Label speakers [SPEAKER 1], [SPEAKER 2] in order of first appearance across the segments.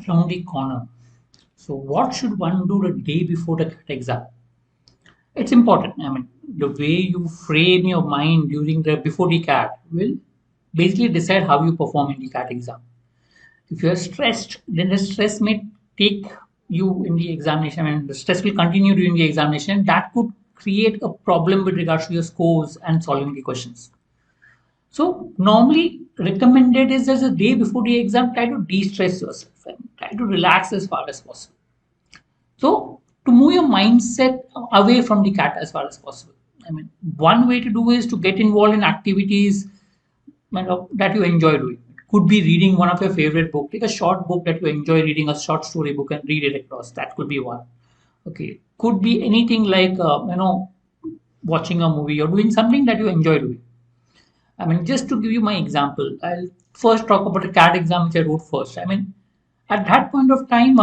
[SPEAKER 1] around the corner. So what should one do the day before the CAT exam? It's important. I mean, the way you frame your mind during the before the CAT will basically decide how you perform in the CAT exam. If you're stressed, then the stress may take you in the examination. I mean, the stress will continue during the examination. That could create a problem with regards to your scores and solving the questions. So normally recommended is as a day before the exam, try to de-stress yourself and try to relax as far as possible. So to move your mindset away from the CAT as far as possible. I mean, one way to do is to get involved in activities that you enjoy doing. It could be reading one of your favorite books. Take a short book that you enjoy reading, a short story book, and read it across. That could be one. Okay, could be anything like watching a movie or doing something that you enjoy doing. I mean, just to give you my example, I'll first talk about the CAT exam which I wrote first. I mean, at that point of time,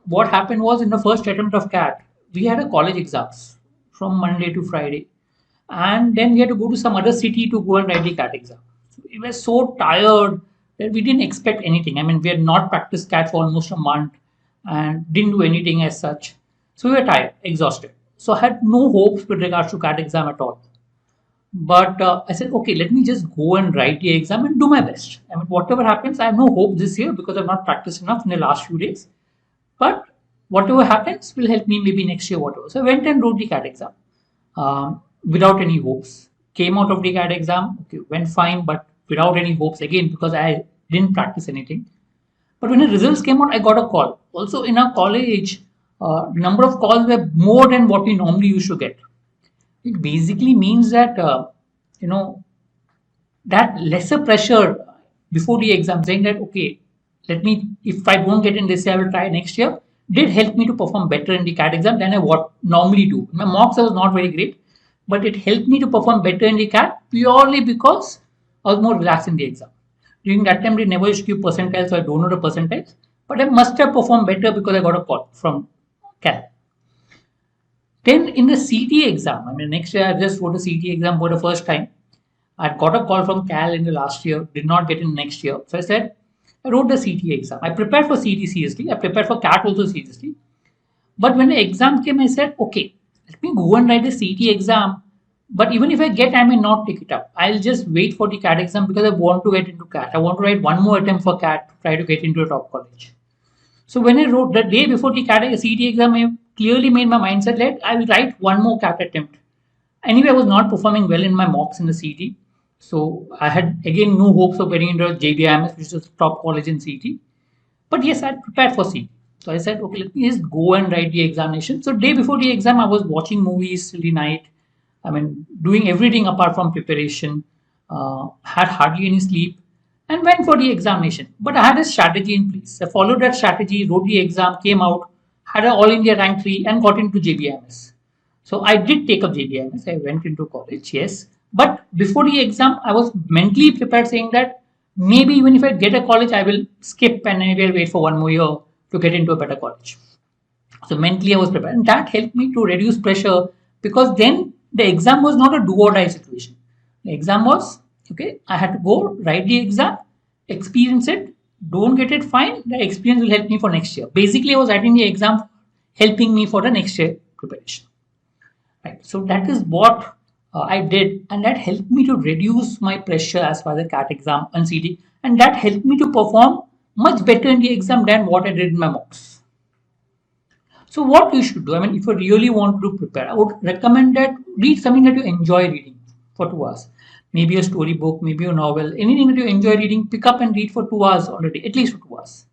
[SPEAKER 1] what happened was in the first attempt of CAT, we had a college exams from Monday to Friday, and then we had to go to some other city to go and write the CAT exam. So we were so tired that we didn't expect anything. I mean, we had not practiced CAT for almost a month and didn't do anything as such. So we were tired, exhausted. So I had no hopes with regards to CAT exam at all. But I said, okay, let me just go and write the exam and do my best. I mean, whatever happens, I have no hope this year because I've not practiced enough in the last few days. But whatever happens will help me maybe next year, whatever. So I went and wrote the CAT exam without any hopes. Came out of the CAT exam, okay, went fine, but without any hopes again because I didn't practice anything. But when the results came out, I got a call. Also, in our college, number of calls were more than what we normally used to get. It basically means that that lesser pressure before the exam, saying that okay, let me, if I don't get in this year, I will try next year, did help me to perform better in the CAT exam than I what normally do. My mocks was not very great, but it helped me to perform better in the CAT purely because I was more relaxed in the exam. During that time, they never used to give percentiles, so I don't know the percentiles, but I must have performed better because I got a call from CAT. Then in the CET exam, I mean, next year I just wrote a CET exam for the first time. I got a call from Cal in the last year, did not get in next year. So I said, I wrote the CET exam. I prepared for CET seriously. I prepared for CAT also seriously. But when the exam came, I said, okay, let me go and write the CET exam. But even if I get, I may not take it up. I'll just wait for the CAT exam because I want to get into CAT. I want to write one more attempt for CAT to try to get into a top college. So when I wrote the day before the CET exam, I clearly made my mindset that I will write one more CAT attempt. Anyway, I was not performing well in my mocks in the CET. So I had again no hopes of getting into JBIMS, which is the top college in CET. But yes, I had prepared for CET. So I said, okay, let me just go and write the examination. So day before the exam, I was watching movies till the night. I mean, doing everything apart from preparation. Had hardly any sleep and went for the examination. But I had a strategy in place. I followed that strategy, wrote the exam, came out, had an All India rank 3 and got into JBIMS. So I did take up JBIMS. I went into college, yes. But before the exam, I was mentally prepared saying that maybe even if I get a college, I will skip and maybe I'll wait for one more year to get into a better college. So mentally I was prepared and that helped me to reduce pressure because then the exam was not a do or die situation. The exam was, okay, I had to go write the exam, experience it, don't get it, fine, the experience will help me for next year. Basically, I was writing the exam helping me for the next year preparation. Right. So that is what I did and that helped me to reduce my pressure as far as the CAT exam and CET and that helped me to perform much better in the exam than what I did in my mocks. So what you should do, I mean, if you really want to prepare, I would recommend that read something that you enjoy reading for 2 hours. Maybe a storybook, maybe a novel, anything that you enjoy reading, pick up and read for 2 hours already, at least for 2 hours.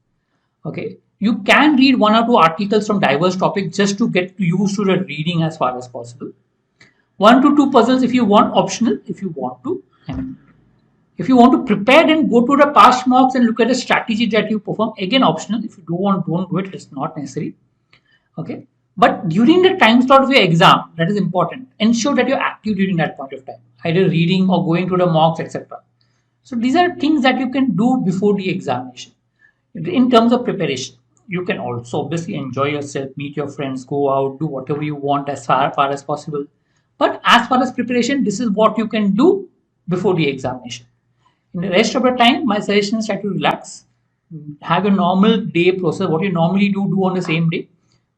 [SPEAKER 1] Okay. You can read 1 or 2 articles from diverse topics just to get used to the reading as far as possible. 1 to 2 puzzles if you want, optional if you want to. I mean, if you want to prepare, then go to the past mocks and look at the strategy that you perform. Again, optional. If you don't do it, it's not necessary. Okay. But during the time slot of your exam, that is important. Ensure that you're active during that point of time, either reading or going to the mocks, etc. So these are things that you can do before the examination. In terms of preparation, you can also obviously enjoy yourself, meet your friends, go out, do whatever you want as far as possible. But as far as preparation, this is what you can do before the examination. In the rest of the time, my suggestion is try to relax, have your normal day process, what you normally do on the same day,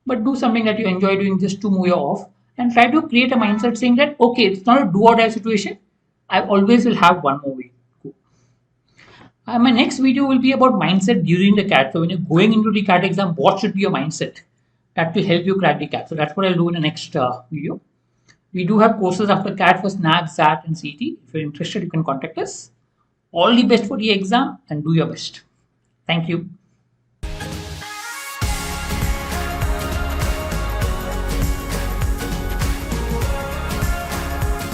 [SPEAKER 1] but do something that you enjoy doing just to move you off, and try to create a mindset saying that okay, it's not a do or die situation. I always will have one more week. My next video will be about mindset during the CAT. So when you're going into the CAT exam, what should be your mindset? That will help you crack the CAT. So that's what I'll do in the next video. We do have courses after CAT for SNAP, SAT, and CET. If you're interested, you can contact us. All the best for the exam and do your best. Thank you.